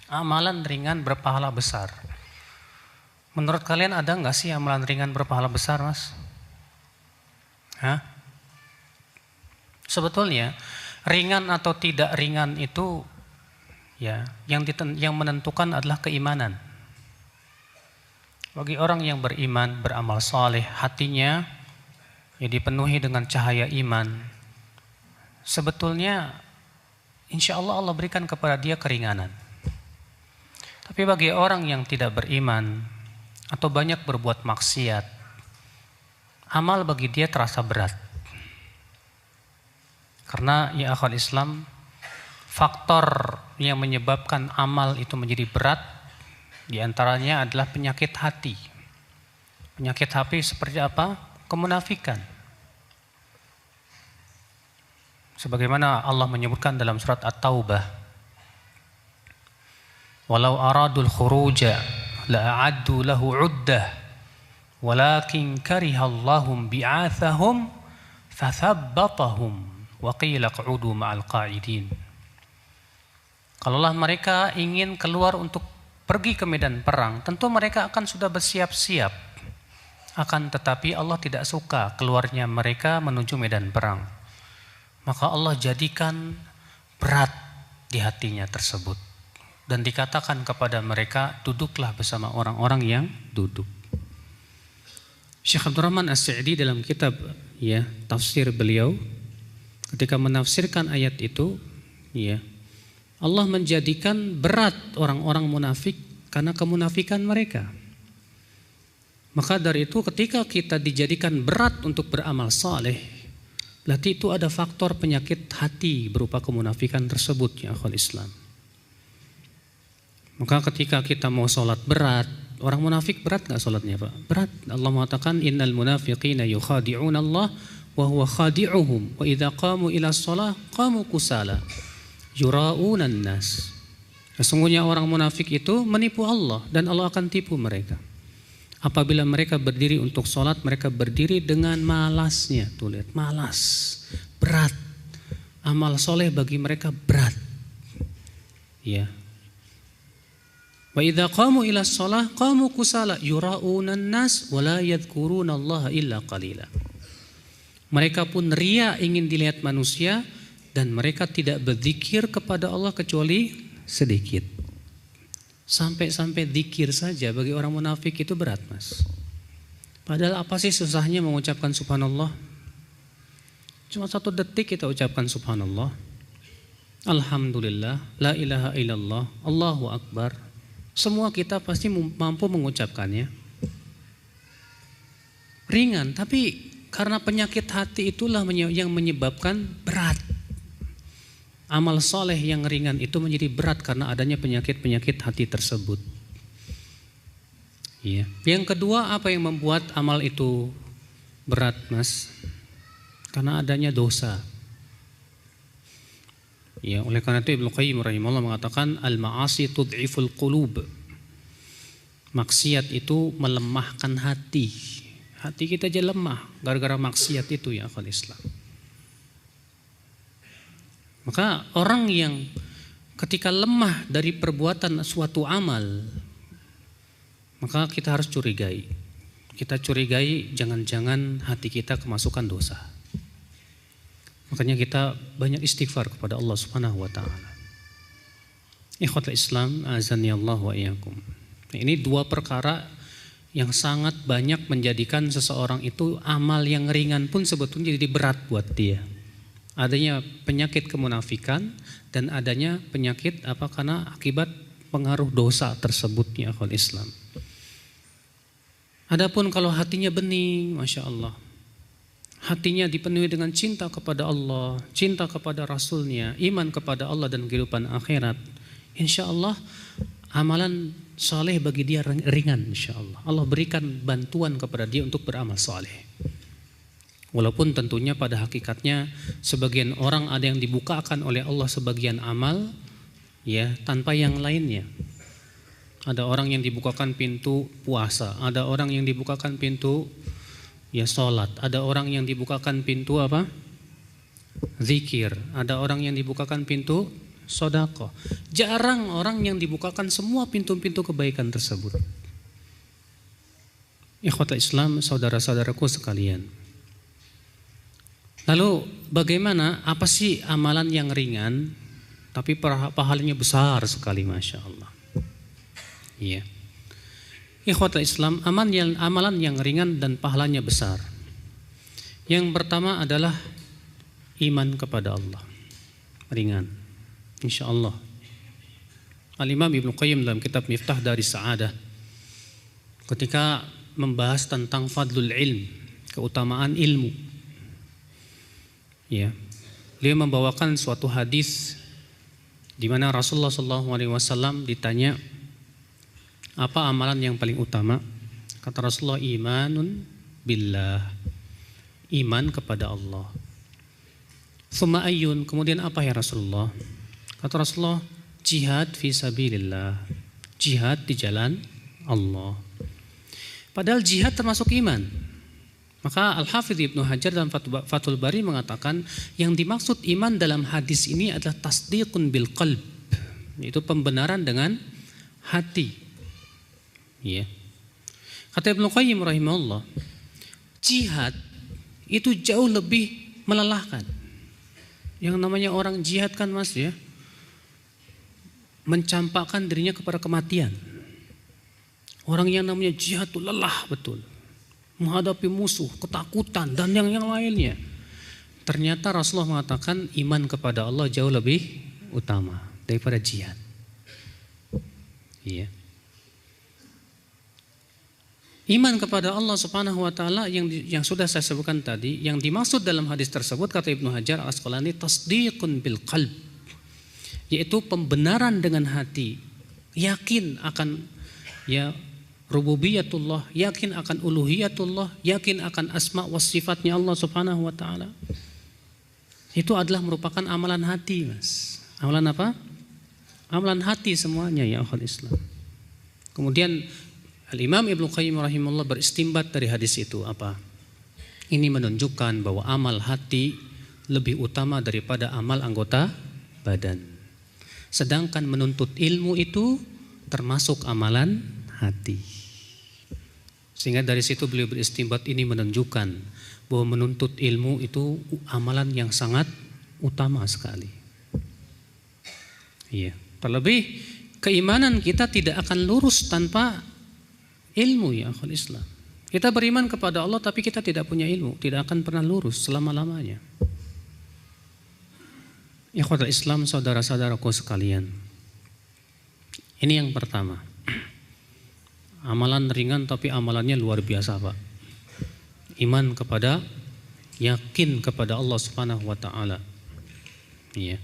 Amalan ringan berpahala besar. Menurut kalian ada nggak sih amalan ringan berpahala besar, Mas? Hah? Sebetulnya ringan atau tidak ringan itu ya yang menentukan adalah keimanan. Bagi orang yang beriman, beramal saleh, hatinya ya dipenuhi dengan cahaya iman. Sebetulnya insya Allah Allah berikan kepada dia keringanan. Tapi bagi orang yang tidak beriman atau banyak berbuat maksiat, amal bagi dia terasa berat. Karena ya akhwal Islam, faktor yang menyebabkan amal itu menjadi berat diantaranya adalah penyakit hati. Penyakit hati seperti apa? Kemunafikan. Sebagaimana Allah menyebutkan dalam surat At-Taubah, walau aradul khuruja la'addu lahu 'uddah walakin karihallahum bi'athahum fathabbatahum wa qila q'udu ma'al qa'idin. Kalaulah mereka ingin keluar untuk pergi ke medan perang, tentu mereka akan sudah bersiap-siap. Akan tetapi Allah tidak suka keluarnya mereka menuju medan perang. Maka Allah jadikan berat di hatinya tersebut. Dan dikatakan kepada mereka, duduklah bersama orang-orang yang duduk. Syekh Abdurrahman As-Sa'di dalam kitab ya tafsir beliau ketika menafsirkan ayat itu ya, Allah menjadikan berat orang-orang munafik karena kemunafikan mereka. Maka dari itu ketika kita dijadikan berat untuk beramal saleh, berarti itu ada faktor penyakit hati berupa kemunafikan tersebut ya akhwal Islam. Maka ketika kita mau sholat berat, orang munafik berat nggak sholatnya Pak? Berat. Allah mengatakan innal munafiqina yukhadi'una Allah wa huwa khadi'uhum wa idza qamu ila shalah qamu kusala yura'una nas. Sesungguhnya orang munafik itu menipu Allah dan Allah akan tipu mereka. Apabila mereka berdiri untuk sholat, mereka berdiri dengan malasnya. Tuh lihat, malas, berat. Amal soleh bagi mereka berat. Ya. Wa idza qamu ila shalah qamu kusala yura'una nas wa la yadhkuruna Allah illa qalila. Mereka pun ria ingin dilihat manusia dan mereka tidak berzikir kepada Allah kecuali sedikit. Sampai-sampai zikir saja bagi orang munafik itu berat, Mas. Padahal apa sih susahnya mengucapkan subhanallah? Cuma 1 detik kita ucapkan subhanallah, alhamdulillah, la ilaha illallah, Allahu akbar. Semua kita pasti mampu mengucapkannya. Ringan, tapi karena penyakit hati itulah yang menyebabkan berat. Amal soleh yang ringan itu menjadi berat karena adanya penyakit-penyakit hati tersebut. Ya. Yang kedua, apa yang membuat amal itu berat, Mas? Karena adanya dosa. Ya, oleh karena itu Ibnu Qayyim rahimahullah mengatakan al-ma'asi tud'iful qulub. Maksiat itu melemahkan hati. Hati kita aja lemah gara-gara maksiat itu ya akhwal Islam. Maka orang yang ketika lemah dari perbuatan suatu amal, maka kita harus curigai. Kita curigai jangan-jangan hati kita kemasukan dosa. Makanya kita banyak istighfar kepada Allah Subhanahu wa taala. Ikhwatul Islam, azani Allah wa iyyakum. Ini 2 perkara yang sangat banyak menjadikan seseorang itu amal yang ringan pun sebetulnya jadi berat buat dia. Adanya penyakit kemunafikan dan adanya penyakit karena akibat pengaruh dosa tersebut ya akhwal Islam. Adapun kalau hatinya bening, Masya Allah, hatinya dipenuhi dengan cinta kepada Allah, cinta kepada Rasulnya, iman kepada Allah dan kehidupan akhirat, insya Allah amalan saleh bagi dia ringan insya Allah. Allah berikan bantuan kepada dia untuk beramal saleh. Walaupun tentunya pada hakikatnya sebagian orang ada yang dibukakan oleh Allah sebagian amal ya tanpa yang lainnya. Ada orang yang dibukakan pintu puasa, ada orang yang dibukakan pintu ya sholat, ada orang yang dibukakan pintu zikir, ada orang yang dibukakan pintu sedekah. Jarang orang yang dibukakan semua pintu-pintu kebaikan tersebut. Ikhwatul Islam, saudara-saudaraku sekalian. Lalu bagaimana, apa sih amalan yang ringan tapi pahalanya besar sekali, Masya Allah. Iya. Ikhwatul Islam, amalan yang ringan dan pahalanya besar. Yang pertama adalah iman kepada Allah. Ringan, insya Allah. Al-Imam Ibnu Qayyim dalam kitab Miftah Daris Sa'adah, ketika membahas tentang fadlul ilm, keutamaan ilmu, ya, beliau membawakan suatu hadis di mana Rasulullah SAW ditanya, apa amalan yang paling utama? Kata Rasulullah, imanun billah, iman kepada Allah. Tsumma ayyun, kemudian apa ya Rasulullah? Kata Rasulullah, jihad fi sabilillah, jihad di jalan Allah. Padahal jihad termasuk iman. Maka Al-Hafidz Ibnu Hajar dalam Fathul Bari mengatakan, yang dimaksud iman dalam hadis ini adalah tasdiqun bil qalb, yaitu pembenaran dengan hati. Ya. Kata Ibnu Qayyim rahimahullah, jihad itu jauh lebih melelahkan. Yang namanya orang jihad kan Mas ya, mencampakkan dirinya kepada kematian. Orang yang namanya jihad itu lelah betul, menghadapi musuh, ketakutan dan yang lainnya. Ternyata Rasulullah mengatakan iman kepada Allah jauh lebih utama daripada jihad. Iya. Iman kepada Allah Subhanahu wa taala yang sudah saya sebutkan tadi, yang dimaksud dalam hadis tersebut kata Ibnu Hajar Al-Asqalani, tasdiqun bil qalb, yaitu pembenaran dengan hati, yakin akan ya rububiyatullah, yakin akan uluhiyatullah, yakin akan asma wa sifatnya Allah Subhanahu wa taala. Itu adalah merupakan amalan hati, Mas. Amalan apa? Amalan hati semuanya ya akhwat Islam. Kemudian Al-Imam Ibnu Qayyim rahimahullah beristimbat dari hadis itu apa? Ini menunjukkan bahwa amal hati lebih utama daripada amal anggota badan. Sedangkan menuntut ilmu itu termasuk amalan hati. Sehingga dari situ beliau beristimbat, ini menunjukkan bahwa menuntut ilmu itu amalan yang sangat utama sekali. Iya. Terlebih keimanan kita tidak akan lurus tanpa ilmu ya akhwat Islam. Kita beriman kepada Allah tapi kita tidak punya ilmu, tidak akan pernah lurus selama-lamanya. Ikhwatul Islam, saudara-saudaraku sekalian. Ini yang pertama. Amalan ringan tapi amalannya luar biasa, Pak. Iman kepada, yakin kepada Allah Subhanahu wa taala. Iya.